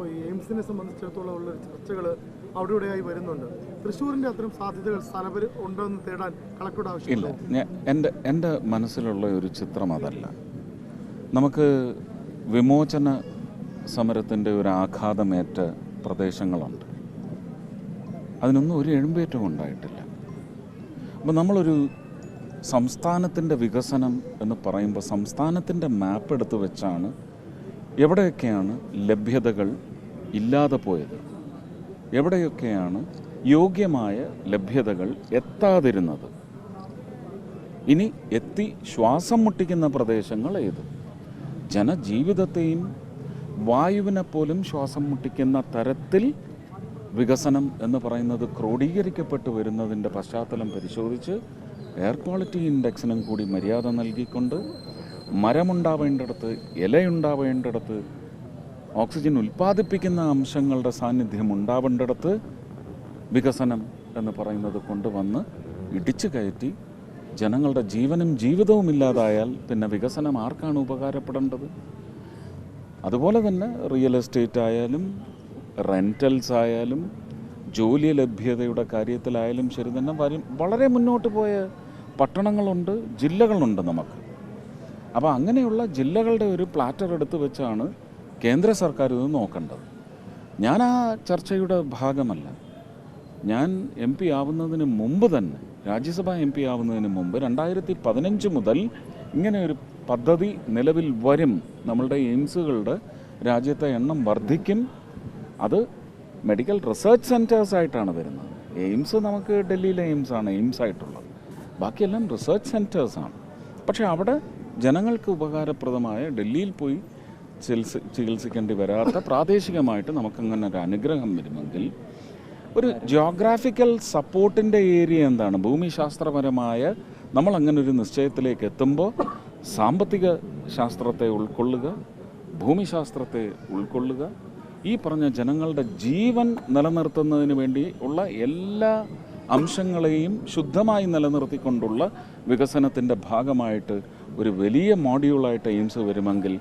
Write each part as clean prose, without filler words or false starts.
ഇപ്പോൾ ഈ എയിംസിനെ സംബന്ധിച്ചിടത്തോളം ഉള്ള ചർച്ചകൾ അവിടെ ഇവിടെയായി വരുന്നുണ്ട്. തൃശ്ശൂരിൻ്റെ അത്തരം സാധ്യതകൾ സ്ഥലപരി ഉണ്ടെന്ന് തേടാൻ കളക്ടറുടെ ആവശ്യമില്ല. എൻ്റെ മനസ്സിലുള്ള ഒരു ചിത്രം അതല്ല. നമുക്ക് വിമോചന സമരത്തിൻ്റെ ഒരു ആഘാതമേറ്റ പ്രദേശങ്ങളുണ്ട്. അതിനൊന്നും ഒരു എഴുമ്പേറ്റവും ഉണ്ടായിട്ടില്ല. അപ്പോൾ നമ്മളൊരു സംസ്ഥാനത്തിൻ്റെ വികസനം എന്ന് പറയുമ്പോൾ സംസ്ഥാനത്തിൻ്റെ മാപ്പ് എടുത്ത് വെച്ചാണ് എവിടെയൊക്കെയാണ് ലഭ്യതകൾ ഇല്ലാതെ പോയത്, എവിടെയൊക്കെയാണ് യോഗ്യമായ ലഭ്യതകൾ എത്താതിരുന്നത്, ഇനി എത്തി ശ്വാസം മുട്ടിക്കുന്ന പ്രദേശങ്ങൾ ഏത്, ജനജീവിതത്തെയും വായുവിനെ പോലും ശ്വാസം മുട്ടിക്കുന്ന തരത്തിൽ വികസനം എന്ന് പറയുന്നത് ക്രോഡീകരിക്കപ്പെട്ടു വരുന്നതിൻ്റെ പശ്ചാത്തലം പരിശോധിച്ച് എയർ ക്വാളിറ്റി ഇൻഡെക്സിനും കൂടി മര്യാദ നൽകിക്കൊണ്ട് മരമുണ്ടാവേണ്ടിടത്ത്, ഇലയുണ്ടാവേണ്ടിടത്ത്, ഓക്സിജൻ ഉൽപ്പാദിപ്പിക്കുന്ന അംശങ്ങളുടെ സാന്നിധ്യം ഉണ്ടാവേണ്ടിടത്ത് വികസനം എന്ന് പറയുന്നത് കൊണ്ടുവന്ന് ഇടിച്ചു കയറ്റി ജനങ്ങളുടെ ജീവനും ജീവിതവും ഇല്ലാതായാൽ പിന്നെ വികസനം ആർക്കാണ് ഉപകാരപ്പെടേണ്ടത്? അതുപോലെ തന്നെ റിയൽ എസ്റ്റേറ്റ് ആയാലും റെൻ്റൽസ് ആയാലും ജോലി ലഭ്യതയുടെ കാര്യത്തിലായാലും ശരി തന്നെ വളരെ മുന്നോട്ട് പോയ പട്ടണങ്ങളുണ്ട്, ജില്ലകളുണ്ട് നമുക്ക്. അപ്പോൾ അങ്ങനെയുള്ള ജില്ലകളുടെ ഒരു പ്ലാറ്റർ എടുത്ത് വെച്ചാണ് കേന്ദ്ര സർക്കാർ ഇത് നോക്കേണ്ടത്. ഞാൻ ആ ചർച്ചയുടെ ഭാഗമല്ല. ഞാൻ MP ആവുന്നതിന് മുമ്പ് തന്നെ, രാജ്യസഭ MP ആവുന്നതിന് മുമ്പ് 2015 മുതൽ ഇങ്ങനെ ഒരു പദ്ധതി നിലവിൽ വരും. നമ്മളുടെ എയിംസുകളുടെ രാജ്യത്തെ എണ്ണം വർദ്ധിക്കും. അത് മെഡിക്കൽ റിസർച്ച് സെൻറ്റേഴ്സായിട്ടാണ് വരുന്നത്. എയിംസ് നമുക്ക് ഡൽഹിയിലെ എയിംസാണ് എയിംസ് ആയിട്ടുള്ളത്, ബാക്കിയെല്ലാം റിസർച്ച് സെൻറ്റേഴ്സാണ്. പക്ഷേ അവിടെ ജനങ്ങൾക്ക് ഉപകാരപ്രദമായ, ഡൽഹിയിൽ പോയി ചികിത്സിക്കേണ്ടി വരാത്ത പ്രാദേശികമായിട്ട് നമുക്കങ്ങനെ ഒരു അനുഗ്രഹം വരുമെങ്കിൽ ഒരു ജിയോഗ്രാഫിക്കൽ സപ്പോർട്ടിൻ്റെ ഏരിയ എന്താണ്, ഭൂമിശാസ്ത്രപരമായ നമ്മളങ്ങനെ ഒരു നിശ്ചയത്തിലേക്ക് എത്തുമ്പോൾ സാമ്പത്തിക ശാസ്ത്രത്തെ ഉൾക്കൊള്ളുക, ഭൂമിശാസ്ത്രത്തെ ഉൾക്കൊള്ളുക, ഈ പറഞ്ഞ ജനങ്ങളുടെ ജീവൻ നിലനിർത്തുന്നതിന് വേണ്ടി ഉള്ള എല്ലാ അംശങ്ങളെയും ശുദ്ധമായി നിലനിർത്തിക്കൊണ്ടുള്ള വികസനത്തിൻ്റെ ഭാഗമായിട്ട് ഒരു വലിയ മോഡ്യൂളായിട്ട് എയിംസ് വരുമെങ്കിൽ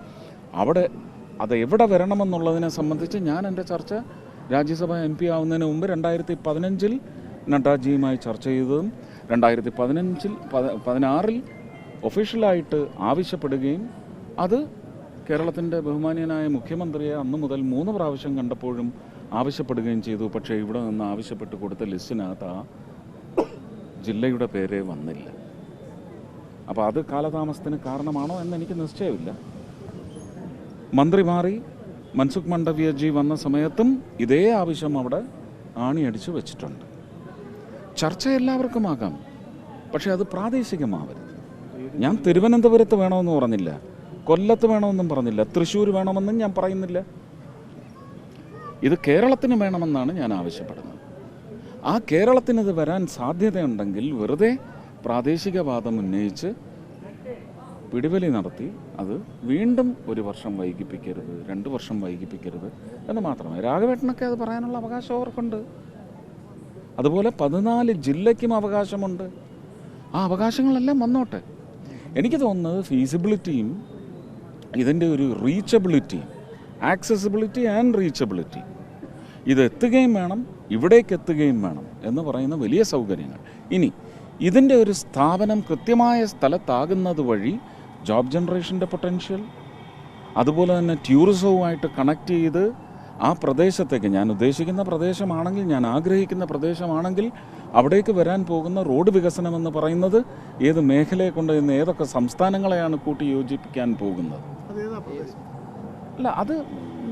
അവിടെ അത് എവിടെ വരണമെന്നുള്ളതിനെ സംബന്ധിച്ച് ഞാൻ എൻ്റെ ചർച്ച രാജ്യസഭ MP ആവുന്നതിന് മുമ്പ് 2015 നഡ്ഡാജിയുമായി ചർച്ച ചെയ്തതും 2016 ഒഫീഷ്യലായിട്ട് ആവശ്യപ്പെടുകയും അത് കേരളത്തിൻ്റെ ബഹുമാനീയനായ മുഖ്യമന്ത്രിയെ അന്ന് മുതൽ 3 പ്രാവശ്യം കണ്ടപ്പോഴും ആവശ്യപ്പെടുകയും ചെയ്തു. പക്ഷേ ഇവിടെ നിന്ന് ആവശ്യപ്പെട്ട് കൊടുത്ത ലിസ്റ്റിനകത്ത് ആ ജില്ലയുടെ പേരേ വന്നില്ല. അപ്പോൾ അത് കാലതാമസത്തിന് കാരണമാണോ എന്ന് എനിക്ക് നിശ്ചയമില്ല. മന്ത്രി മാറി മൻസുഖ് മാണ്ഡവ്യജി വന്ന സമയത്തും ഇതേ ആവശ്യം അവിടെ ആണിയടിച്ച് വെച്ചിട്ടുണ്ട്. ചർച്ച എല്ലാവർക്കും ആകാം, പക്ഷേ അത് പ്രാദേശികമാവരുത്. ഞാൻ തിരുവനന്തപുരത്ത് വേണമെന്ന് പറഞ്ഞില്ല, കൊല്ലത്ത് വേണമെന്നും പറഞ്ഞില്ല, തൃശ്ശൂർ വേണമെന്നും ഞാൻ പറയുന്നില്ല. ഇത് കേരളത്തിന് വേണമെന്നാണ് ഞാൻ ആവശ്യപ്പെടുന്നത്. ആ കേരളത്തിന് ഇത് വരാൻ സാധ്യതയുണ്ടെങ്കിൽ വെറുതെ പ്രാദേശികവാദം ഉന്നയിച്ച് പിടിവലി നടത്തി അത് വീണ്ടും 1 വർഷം വൈകിപ്പിക്കരുത്, 2 വർഷം വൈകിപ്പിക്കരുത് എന്ന് മാത്രമേ. രാഘവേട്ടനൊക്കെ അത് പറയാനുള്ള അവകാശം അവർക്കുണ്ട്. അതുപോലെ 14 ജില്ലയ്ക്കും അവകാശമുണ്ട്. ആ അവകാശങ്ങളെല്ലാം വന്നോട്ടെ. എനിക്ക് തോന്നുന്നത് ഫീസിബിലിറ്റിയും ഇതിൻ്റെ ഒരു റീച്ചബിലിറ്റി, ആക്സസിബിലിറ്റി ആൻഡ് റീച്ചബിലിറ്റി, ഇത് എത്തുകയും വേണം, ഇവിടേക്ക് എത്തുകയും വേണം എന്ന് പറയുന്ന വലിയ സൗകര്യങ്ങൾ. ഇനി ഇതിൻ്റെ ഒരു സ്ഥാപനം കൃത്യമായ സ്ഥലത്താകുന്നത് വഴി ജോബ് ജനറേഷൻ്റെ പൊട്ടൻഷ്യൽ, അതുപോലെ തന്നെ ടൂറിസവുമായിട്ട് കണക്ട് ചെയ്ത് ആ പ്രദേശത്തേക്ക്, ഞാൻ ഉദ്ദേശിക്കുന്ന പ്രദേശമാണെങ്കിൽ, ഞാൻ ആഗ്രഹിക്കുന്ന പ്രദേശമാണെങ്കിൽ അവിടേക്ക് വരാൻ പോകുന്ന റോഡ് വികസനം എന്ന് പറയുന്നത് ഏത് മേഖലയെ കൊണ്ട് ഇന്ന് ഏതൊക്കെ സംസ്ഥാനങ്ങളെയാണ് കൂട്ടി യോജിപ്പിക്കാൻ പോകുന്നത്? അല്ല, അത്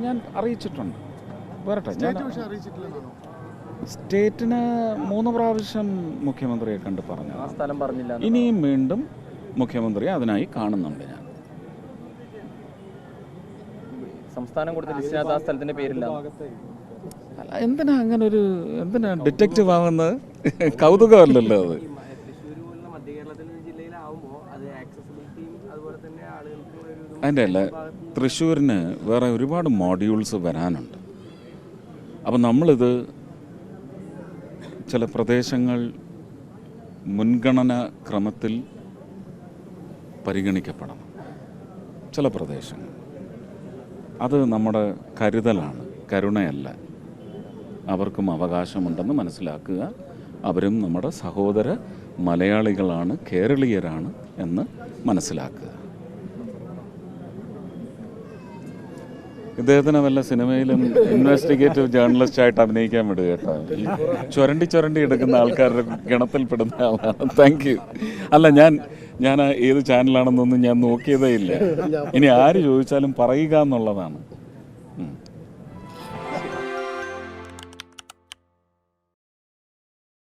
ഞാൻ അറിയിച്ചിട്ടുണ്ട്. വരട്ടെ, ഞാൻ സ്റ്റേറ്റിന് 3 പ്രാവശ്യം മുഖ്യമന്ത്രിയെ കണ്ട് പറഞ്ഞു. ഇനിയും വീണ്ടും മുഖ്യമന്ത്രിയെ അതിനായി കാണുന്നുണ്ട്. ഞാൻ സംസ്ഥാനം കൊടുത്ത ലിസ്റ്റിനകത്ത് ആ സ്ഥലത്തിന്റെ പേരില്ല. അല്ല, എന്തിനാ ഡിറ്റക്റ്റീവ് ആവുന്നത്? കൗതുകമല്ലല്ലോ അത്. അതിൻ്റെ അല്ല, തൃശ്ശൂരിന് വേറെ ഒരുപാട് മോഡ്യൂൾസ് വരാനുണ്ട്. അപ്പം നമ്മളിത് ചില പ്രദേശങ്ങൾ മുൻഗണനാ ക്രമത്തിൽ പരിഗണിക്കപ്പെടണം. ചില പ്രദേശങ്ങൾ അത് നമ്മുടെ കരുതലാണ്. കരുണയല്ല. അവർക്കും അവകാശമുണ്ടെന്ന് മനസ്സിലാക്കുക. അവരും നമ്മുടെ സഹോദര മലയാളികളാണ്, കേരളീയരാണ് എന്ന് മനസ്സിലാക്കുക. ഇദ്ദേഹത്തിന് വല്ല സിനിമയിലും ഇൻവെസ്റ്റിഗേറ്റീവ് ജേർണലിസ്റ്റായിട്ട് അഭിനയിക്കാൻ വിടുക കേട്ടോ. ഈ ചുരണ്ടി എടുക്കുന്ന ആൾക്കാരുടെ ഗണത്തിൽപ്പെടുന്ന ആളാണ്. Thank you. അല്ല, ഞാൻ ഏത് ചാനലാണെന്നൊന്നും ഞാൻ നോക്കിയതേ ഇല്ല. ഇനി ആര് ചോദിച്ചാലും പറയുക എന്നുള്ളതാണ്.